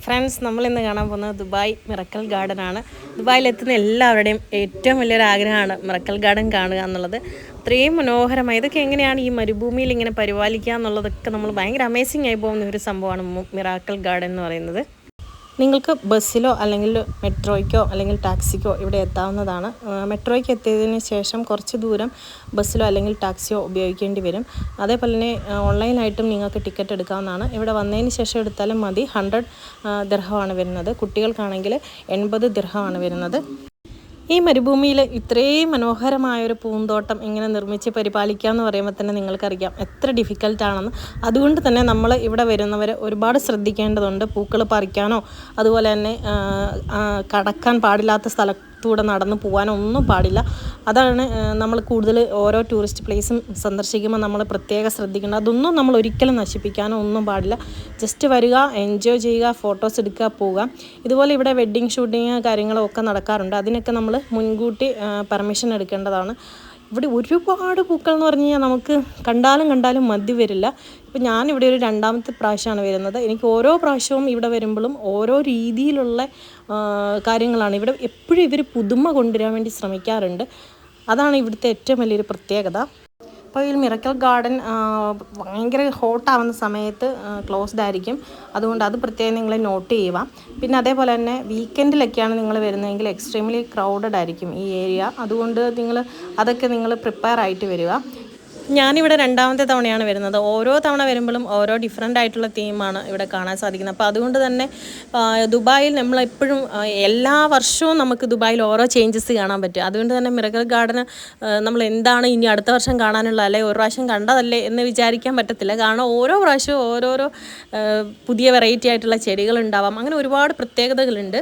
Friends, നമ്മളിന്ന് കാണാൻ പോകുന്നത് ദുബായ് മിറക്കൽ ഗാർഡൻ ആണ്. ദുബായിലെത്തുന്ന എല്ലാവരുടെയും ഏറ്റവും വലിയൊരു ആഗ്രഹമാണ് മിറക്കൽ ഗാർഡൻ കാണുക എന്നുള്ളത്. അത്രയും മനോഹരമായി ഇതൊക്കെ എങ്ങനെയാണ് ഈ മരുഭൂമിയിൽ ഇങ്ങനെ പരിപാലിക്കുക എന്നുള്ളതൊക്കെ നമ്മൾ ഭയങ്കര അമേസിംഗ് ആയി പോകുന്ന ഒരു സംഭവമാണ് മിറാക്കൽ ഗാർഡൻ എന്ന് പറയുന്നത്. നിങ്ങൾക്ക് ബസ്സിലോ അല്ലെങ്കിൽ മെട്രോയ്ക്കോ അല്ലെങ്കിൽ ടാക്സിക്കോ ഇവിടെ എത്താവുന്നതാണ്. മെട്രോയ്ക്ക് എത്തിയതിന് ശേഷം കുറച്ച് ദൂരം ബസ്സിലോ അല്ലെങ്കിൽ ടാക്സിയോ ഉപയോഗിക്കേണ്ടി വരും. അതേപോലെ തന്നെ ഓൺലൈനായിട്ടും നിങ്ങൾക്ക് ടിക്കറ്റ് എടുക്കാവുന്നതാണ്. ഇവിടെ വന്നതിന് ശേഷം എടുത്താലും മതി. 100 ദിർഹമാണ് വരുന്നത്. കുട്ടികൾക്കാണെങ്കിൽ 80 ദിർഹമാണ് വരുന്നത്. ഈ മരുഭൂമിയിൽ ഇത്രയും മനോഹരമായൊരു പൂന്തോട്ടം ഇങ്ങനെ നിർമ്മിച്ച് പരിപാലിക്കുക എന്ന് പറയുമ്പോൾ തന്നെ നിങ്ങൾക്കറിയാം എത്ര ഡിഫിക്കൽട്ടാണെന്ന്. അതുകൊണ്ട് തന്നെ നമ്മൾ ഇവിടെ വരുന്നവർ ഒരുപാട് ശ്രദ്ധിക്കേണ്ടതുണ്ട്. പൂക്കൾ പറിക്കാനോ അതുപോലെ തന്നെ കടക്കാൻ പാടില്ലാത്ത സ്ഥലത്തൂടെ നടന്നു പോകാനോ ഒന്നും പാടില്ല. അതാണ് നമ്മൾ കൂടുതൽ ഓരോ ടൂറിസ്റ്റ് പ്ലേസും സന്ദർശിക്കുമ്പോൾ നമ്മൾ പ്രത്യേകം ശ്രദ്ധിക്കേണ്ടത്. അതൊന്നും നമ്മൾ ഒരിക്കലും നശിപ്പിക്കാനോ ഒന്നും പാടില്ല. ജസ്റ്റ് വരിക, എൻജോയ് ചെയ്യുക, ഫോട്ടോസ് എടുക്കുക, പോവുക. ഇതുപോലെ ഇവിടെ വെഡ്ഡിങ് ഷൂട്ടിങ് കാര്യങ്ങളൊക്കെ നടക്കാറുണ്ട്. അതിനൊക്കെ നമ്മൾ മുൻകൂട്ടി പെർമിഷൻ എടുക്കേണ്ടതാണ്. ഇവിടെ ഒരുപാട് പൂക്കൾ എന്ന് പറഞ്ഞു കഴിഞ്ഞാൽ നമുക്ക് കണ്ടാലും മതി വരില്ല. ഇപ്പം ഞാനിവിടെ ഒരു 2ാമത്തെ പ്രാവശ്യമാണ് വരുന്നത്. എനിക്ക് ഓരോ പ്രാവശ്യവും ഇവിടെ വരുമ്പോഴും ഓരോ രീതിയിലുള്ള കാര്യങ്ങളാണ്. ഇവിടെ എപ്പോഴും ഇവർ പുതുമ കൊണ്ടുവരാൻ വേണ്ടി ശ്രമിക്കാറുണ്ട്. അതാണ് ഇവിടുത്തെ ഏറ്റവും വലിയൊരു പ്രത്യേകത. അപ്പോൾ ഈ മിറക്കൽ ഗാർഡൻ ഭയങ്കര ഹോട്ടാവുന്ന സമയത്ത് ക്ലോസ്ഡ് ആയിരിക്കും. അതുകൊണ്ട് അത് പ്രത്യേകം നിങ്ങൾ നോട്ട് ചെയ്യുക. പിന്നെ അതേപോലെ തന്നെ വീക്കെൻഡിലൊക്കെയാണ് നിങ്ങൾ വരുന്നതെങ്കിൽ എക്സ്ട്രീംലി ക്രൗഡഡ് ആയിരിക്കും ഈ ഏരിയ. അതുകൊണ്ട് അതൊക്കെ നിങ്ങൾ പ്രിപ്പയർ ആയിട്ട് വരിക. ഞാനിവിടെ 2ാമത്തെ തവണയാണ് വരുന്നത്. ഓരോ തവണ വരുമ്പോഴും ഓരോ ഡിഫറെൻ്റ് ആയിട്ടുള്ള തീമാണ് ഇവിടെ കാണാൻ സാധിക്കുന്നത്. അപ്പോൾ അതുകൊണ്ട് തന്നെ ദുബായിൽ നമ്മളെപ്പോഴും എല്ലാ വർഷവും നമുക്ക് ദുബായിൽ ഓരോ ചേഞ്ചസ് കാണാൻ പറ്റും. അതുകൊണ്ട് തന്നെ മിറക്കൽ ഗാർഡന് നമ്മൾ എന്താണ് ഇനി അടുത്ത വർഷം കാണാനുള്ള, അല്ലെങ്കിൽ ഒരു പ്രാവശ്യം കണ്ടതല്ലേ എന്ന് വിചാരിക്കാൻ പറ്റത്തില്ല. കാരണം ഓരോ പ്രാവശ്യവും ഓരോരോ പുതിയ വെറൈറ്റി ആയിട്ടുള്ള ചെടികളുണ്ടാവാം. അങ്ങനെ ഒരുപാട് പ്രത്യേകതകളുണ്ട്.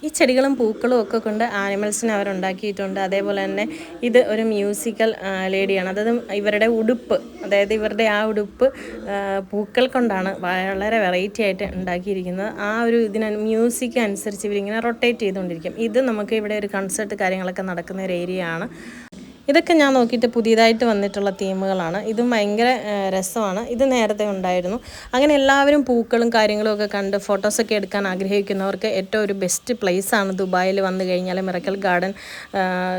ഈ ചെടികളും പൂക്കളും ഒക്കെ കൊണ്ട് ആനിമൽസിനെ അവരുണ്ടാക്കിയിട്ടുണ്ട്. അതേപോലെ തന്നെ ഇത് ഒരു മ്യൂസിക്കൽ ലേഡിയാണ്. അതായത് ഇവരുടെ ഉടുപ്പ്, അതായത് ഇവരുടെ ആ ഉടുപ്പ് പൂക്കൾ കൊണ്ടാണ് വളരെ വെറൈറ്റി ആയിട്ട് ഉണ്ടാക്കിയിരിക്കുന്നത്. ആ ഒരു മ്യൂസിക് അനുസരിച്ച് ഇവരിങ്ങനെ റൊട്ടേറ്റ് ചെയ്തുകൊണ്ടിരിക്കും. ഇത് നമുക്ക് ഇവിടെ ഒരു കൺസേർട്ട് കാര്യങ്ങളൊക്കെ നടക്കുന്ന ഒരു ഏരിയ ആണ്. ഇതൊക്കെ ഞാൻ നോക്കിയിട്ട് പുതിയതായിട്ട് വന്നിട്ടുള്ള തീമുകളാണ്. ഇതും ഭയങ്കര രസമാണ്. ഇത് നേരത്തെ ഉണ്ടായിരുന്നു. അങ്ങനെ എല്ലാവരും പൂക്കളും കാര്യങ്ങളും ഒക്കെ കണ്ട് ഫോട്ടോസൊക്കെ എടുക്കാൻ ആഗ്രഹിക്കുന്നവർക്ക് ഏറ്റവും ഒരു ബെസ്റ്റ് പ്ലേസാണ് ദുബായിൽ വന്നു കഴിഞ്ഞാൽ മിറക്കൽ ഗാർഡൻ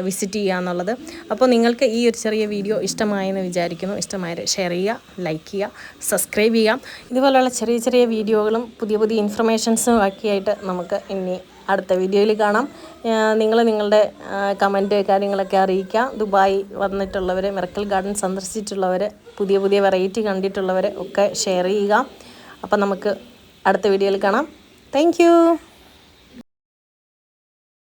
വിസിറ്റ് ചെയ്യുക എന്നുള്ളത്. അപ്പോൾ നിങ്ങൾക്ക് ഈ ഒരു ചെറിയ വീഡിയോ ഇഷ്ടമായെന്ന് വിചാരിക്കുന്നു. ഇഷ്ടമായാൽ ഷെയർ ചെയ്യുക, ലൈക്ക് ചെയ്യുക, സബ്സ്ക്രൈബ് ചെയ്യാം. ഇതുപോലെയുള്ള ചെറിയ വീഡിയോകളും പുതിയ ഇൻഫർമേഷൻസും ഒക്കെയായിട്ട് നമുക്ക് ഇനി അടുത്ത വീഡിയോയിൽ കാണാം. നിങ്ങളുടെ കമൻറ്റ് കാര്യങ്ങളൊക്കെ അറിയിക്കുക. ദുബായ് വന്നിട്ടുള്ളവർ, മിറക്കൽ ഗാർഡൻ സന്ദർശിച്ചിട്ടുള്ളവർ, പുതിയ വെറൈറ്റി കണ്ടിട്ടുള്ളവർ ഒക്കെ ഷെയർ ചെയ്യുക. അപ്പം നമുക്ക് അടുത്ത വീഡിയോയിൽ കാണാം. താങ്ക്